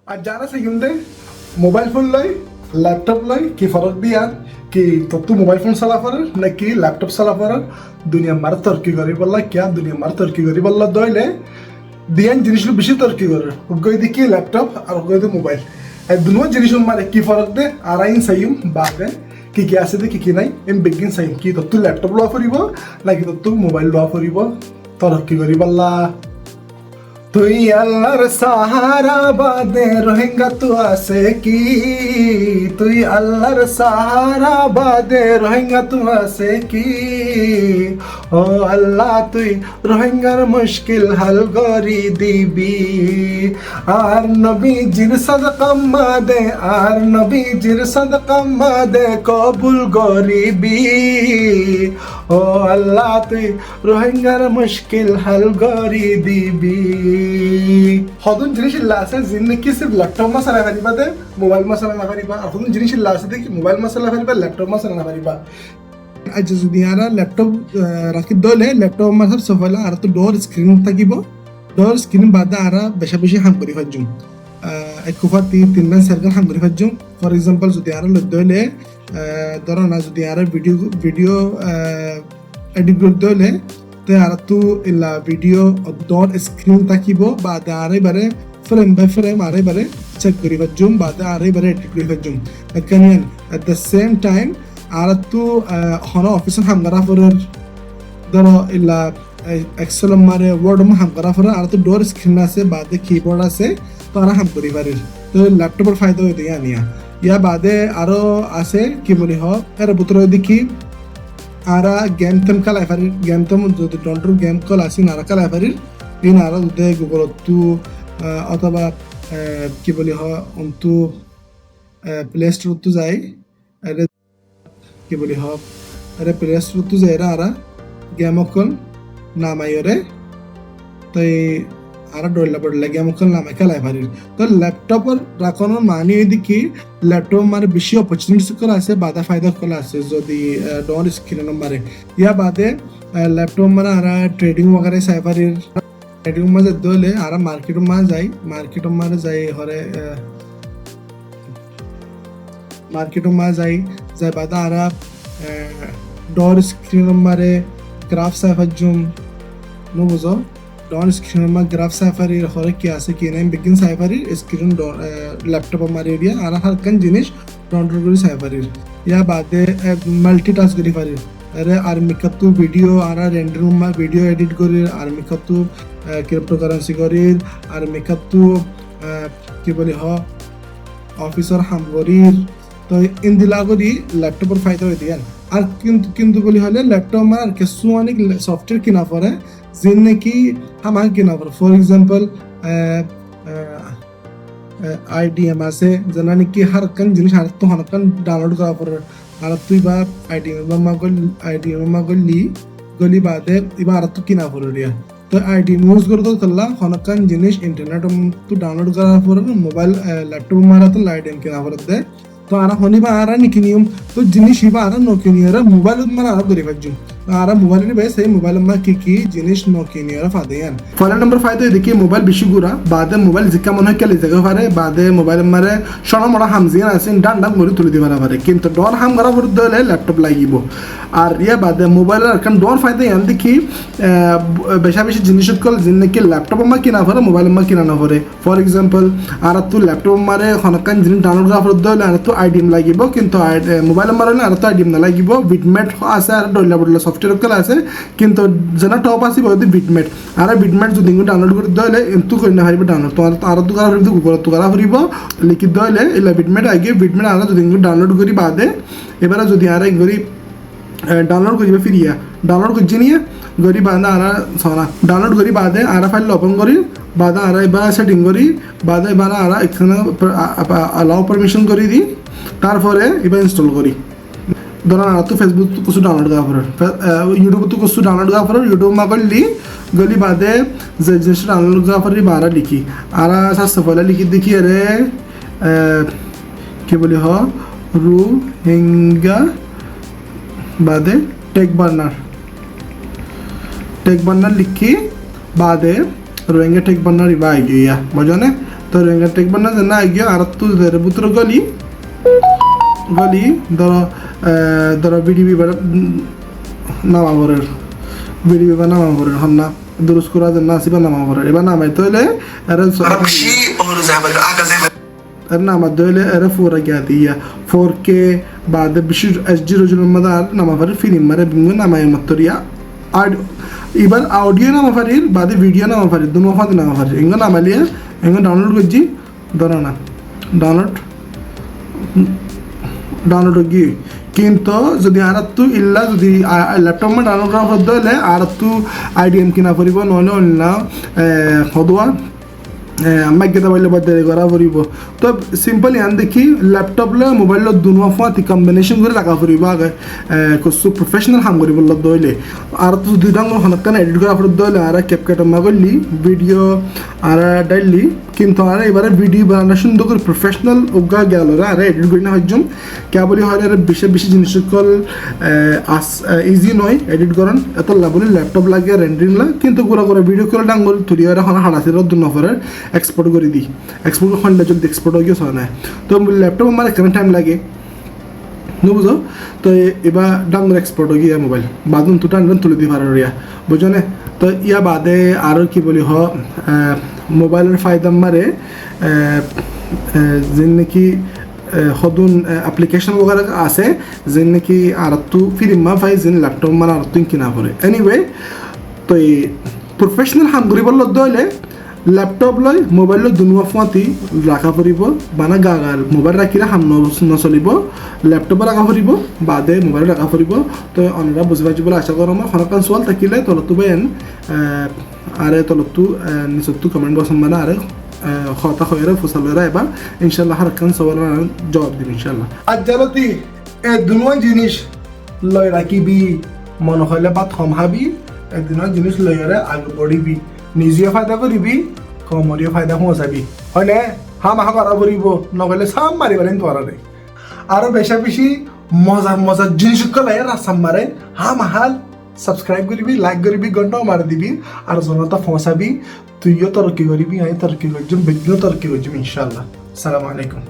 আর যারা সেকেন্ডে mobile phone লয় ল্যাপটপ লয় কি ফরক দিয়া कि तो तू मोबाइल फोन चला पर ना कि लैपटॉप चला पर दुनिया मार तरक्की करी बल्ला क्या दुनिया मार तरक्की करी बल्ला दोइले दियान जिनिसलु बेশি तरक्की करे गई देखि लैपटॉप और गई दे मोबाइल ए दुनो जिनिसुन मारे की फरक दे आराइन सयम बागे कि क्या से दे कि নাই এম বেগিন সাইম কি তো तू लैपटॉप लो फरिब नाकि तो तू मोबाइल लो फरिब तरक्की करी बल्ला তুই আল্লাহর সাহারা বাদে রোহিঙ্গা তু আসে কি তুই আল্লাহর সাহারা বাদে রোহিঙ্গা তু আসে কি ও আল্লাহ তুই রোহিঙ্গার মুশকিল হাল করি দিবি আর নবীজির সাদকা মাদে আর নবীজির সাদকা মাদে কবুল করিবি ও আল্লাহ তুই রোহিঙ্গার মুশকিল হাল করি দিবি হদুন জিনিস লাসে জিন্দেগি সির্ফ ল্যাপটপ মাসালা করিবা দে মোবাইল মাসালা না করিবা আর হদুন জিনিস লাসে দে মোবাইল মাসালা করিবা ল্যাপটপ মাসালা না করিবা আজ যদি আরা ল্যাপটপ রাখি দলে ল্যাপটপ মাসাব সফলা আর তো ডোর স্ক্রিন থাকিব ডোর স্ক্রিন বাদে আরা বেশা বেশি হাম করি ফাজুম এক কুফা তিন মান সার্কেল হাম করি ফাজুম ফর এক্সাম্পল যদি আরা দলে ধরো না যদি আরা ভিডিও এডিট করে দলে তে আর তু ইলা ভিডিও ডট স্ক্রিন থাকিব বাদে আরে বারে ফ্রেম বাই ফ্রেম আরে বারে চেক করি ফাজুম বাদে আরে বারে এডিট করি ফাজুম কারণ এট দ্য সেম টাইম আর তু হন অফিসে হাম করা ফরর ধরো ইলা এক্সেল মারে ওয়ার্ড হাম করা ফরর আর তু ডোর স্ক্রিন আছে বাদে কিবোর্ড আছে তো আর হাম করি পারে তো ল্যাপটপের ফায়দা হইতে আনিয়া ইয়া বাদে আরো আছে কি বলি হ এর ভিতরে দেখি আরা গেম তেম খেলা পারি গেম তেম যদি ডন্টর গেম কল আসি নারা খেলা পারি এই নারা উদে গুগল তু অথবা কি বলি হ অন্তু প্লে স্টোর তু যাই আরে কি বলি হ আরে প্লে স্টোর তু যাই আরা গেম কল নামাইরে তাই আরা ডরলা পড়লে গেম কল নামাই খেলা পারি তো ল্যাপটপের রাখানোর মানে এদিকে ল্যাপটপ মারে বেশি অপরচুনিটিস কল আছে বাদা ফায়দা কল আছে যদি ডর স্ক্রিন মারে ইয়া বাদে ল্যাপটপ মারে আরা ট্রেডিং वगैरह সাইবারের ট্রেডিং মাঝে দলে আরা মার্কেট মারে যাই হরে মার্কেট মাঝে যাই বাদা আরা ডর স্ক্রিন মারে গ্রাফ সাইফাজুম নো বুঝো ডন স্ক্রিন মা গ্রাফ সাইফারি হরে কি আছে কি নাই বিগিন সাইফারি স্ক্রিন ল্যাপটপ মারি দিয়া আর হর কান জিনিস ডন্টর করি সাইফারি ইয়া বাদে মাল্টিটাস্ক করি পারি আরে আর মেকআপ ভিডিও আর রেন্ডার মা ভিডিও এডিট করি আর মেকআপ ক্রিপ্টোকারেন্সি করি আর মেকআপ কি বলি হ অফিসার হাম করি তো ইন দিলা করি ল্যাপটপের ফায়দা হই দিয়ান আর কিন্তু বলি হলে ল্যাপটপ মা আর কিছু অনেক সফটওয়্যার কিনা পরে जिनने की हम आगे किना पर फॉर एग्जांपल IDM আছে জানানি কি হর কান জিনিস আর তো হন কান ডাউনলোড করা পর আর তুই বা IDM মা গলি বাদে এবার তো কিনা পর রিয়া তো IDM ইউজ করে তো কল্লা হন কান জিনিস ইন্টারনেট তো ডাউনলোড করা পর মোবাইল ল্যাপটপ মারা তো IDM কিনা পর দে তো আর হনিবা আর নিকিনিয়ম তো জিনিস হিবা আর নকিনিয়রা মোবাইল মারা আর করে ফাজু আর মোবাইলের বেশ এই মোবাইল মা কি জিনিস নকিনিয়রা ফাদেয়ান ফলে নম্বর ফায়দা দেখি মোবাইল বেশি গুড়া বাদে মোবাইল জিকা মনে হয় কেলে জায়গা পারে বাদে মোবাইল মারে সনা মরা হামজিয়ান আছে ডান করে তুলে দিবার পারে কিন্তু ডন হাম করা পর দলে ল্যাপটপ লাগিব আর ইয়া বাদে মোবাইলের কারণ ডন ফায়দা ইয়ান দেখি বেশি জিনিস কল জিন নাকি ল্যাপটপ মা কিনা পারে মোবাইল মা কিনা না পারে ফর এক্সাম্পল আর তুই ল্যাপটপ মারে হনকান জিনিস ডাউনলোড করা পর দলে আর তো আইডিএম লাগিব কিন্তু মোবাইল মারলে আর তো আইডিএম না লাগিব বিটমেট আছে আর ডলা বড়লা সফটওয়্যার কল আছে কিন্তু যেটা টপ আসি বলতে বিটমেট আর বিটমেট যদি ডাউনলোড করে দলে এন্তু করে না হারিবে ডাউনলোড তো আর তো করা হইবে গুগল তো করা হইব লিখি দলে ইলা বিটমেট আগে বিটমেট আর যদি ডাউনলোড করি বাদে এবারে যদি আর গরি ডাউনলোড করিবে ফিরিয়া ডাউনলোড করছি নিয়ে গরি বাদে আর সনা ডাউনলোড করি বাদে আর ফাইল ওপেন করি বাদে আর এবার সেটিং করি বাদে এবার আর এখানে অ্যালাউ পারমিশন করে দিই তারপরে এবার ইনস্টল করি ধরুন আর তো ফেসবুক তো কিছু ডাউনলোড করা পড়ে ইউটিউব তো কিছু ডাউনলোড করা পড়ে ইউটিউব মা করলি গলি বাদে যে জিনিস ডাউনলোড করা পড়ে বারা লিখি আর সাতশো পয়লা লিখি দেখি আরে কি বলি হ রোহিঙ্গা বাদে টেক বার্নার লিখি বাদে रोहिंग्या टेक बनना रिवा आई गई है मजा ने তো রোহিঙ্গা টেকবার না যে না গিয়ে আর তো বুতর গলি ধরো বিডিবি নামাবরের বিডিবি বা নামাবরের হন না দুরুস করা যে নাসিবা নামাবরের এবার নামাই তো হলে আর নামা দইলে এরা 4 গিয়া দিয়া 4K بعد بشير أسجل رجل المدار نما فرير فيلم مرة بيمون نما يمتوريا إيبار أوديو نما فرير بعد فيديو نما فرير دونو فاضي نما فرير إنغا نما ليه إنغا داونلود كجي درانا ডাউনলোড গিয়ে কিন্তু যদি আর তো ইল্লা যদি ল্যাপটপ মে ডাউনলোড করা হতো হলে আর তো আইডিএম কিনা পড়িব নহলে অন্য হদোয়া আমাক কেটা বাইলে বাদ করা পড়িব তো সিম্পল ইয়ান দেখি ল্যাপটপ লে মোবাইল দুনো ফাতি কম্বিনেশন করে রাখা পড়িব আগে কসু প্রফেশনাল হাম করিব দইলে আর তো দুই রঙ হনকান এডিট করা পড়িব দইলে আর ক্যাপকাট মাগলি ভিডিও আর ডাইলি কিন্তু আর এবারে ভিডিও বানানো সুন্দর করে প্রফেশনাল উগা গেল আর এডিট করি না হজম কে বলি হয় আর বেশি জিনিস কল ইজি নয় এডিট করন এত লাভলি ল্যাপটপ লাগে রেন্ডারিং লা কিন্তু গোরা গোরা ভিডিও করে ডাঙ্গল তুলি আর হন হাড়াসির দুনো ফরে এক্সপোর্ট করে দিই এক্সপোর্ট খন্ডে যদি এক্সপোর্ট হয়ে গিয়ে হয় তো ল্যাপটপ আমার কেমন টাইম লাগে বুঝো তো এবার ডাঙ্গল এক্সপোর্ট হয়ে গিয়ে মোবাইল বাদুন তুটা আনবেন তুলে দিয়ে পারার ইয়া বুঝো না তো ইয়া বাদে আরও কি বলি হ মোবাইলের ফায়দা মারে যেন নাকি সদুন এপ্লিকেশন वगैरह আছে যেন নাকি আর তো ফিল্মা পাই যেন ল্যাপটপ মানে আর তো কিনা পড়ে এনিওয়ে তো এই প্রফেশনাল হাম করিব দইলে ল্যাপটপ লয় মোবাইল দুনুয়া ফাঁতি রাখা পড়িব বানা গাগাল মোবাইল রাখিলে হাম নচলিব ল্যাপটপে রাখা পড়িব বাদে মোবাইল রাখা পড়িব তো অনেরা বুঝি পাইছি বলে আশা করো আমার খনকান সোয়াল থাকিলে তলতো বেন আরে তলতো নিচতো কমেন্ট বক্স মানে আরে খতা খয়রা ফুসালরা এবার ইনশাআল্লাহ হারকান সওয়াল জবাব দিন ইনশাআল্লাহ আজ জালতি এ দুনুয়া জিনিস লয় রাখিবি মন হইলে বাত কম হাবি এ দুনুয়া জিনিস লয়রে আগে পড়িবি নিজেও ফায়দা করিবি কমরিও ফায়দা পৌঁছাবি হয়নে হাম আহা করা পড়িব নকলে সাম মারিবারেন তোরারে আরো বেশি মজার জিনিস কলে রাসাম মারে হাম হাল সাবস্ক্রাইব করিবি লাইক করিবি ঘন্টাও মারি দিবি আর জনতা পৌঁছাবি তুইও তরক্কি করিবি আমি তরক্কি করছিম বিঘ্ন তরক্কি করছিম ইনশাআল্লাহ আসসালামু আলাইকুম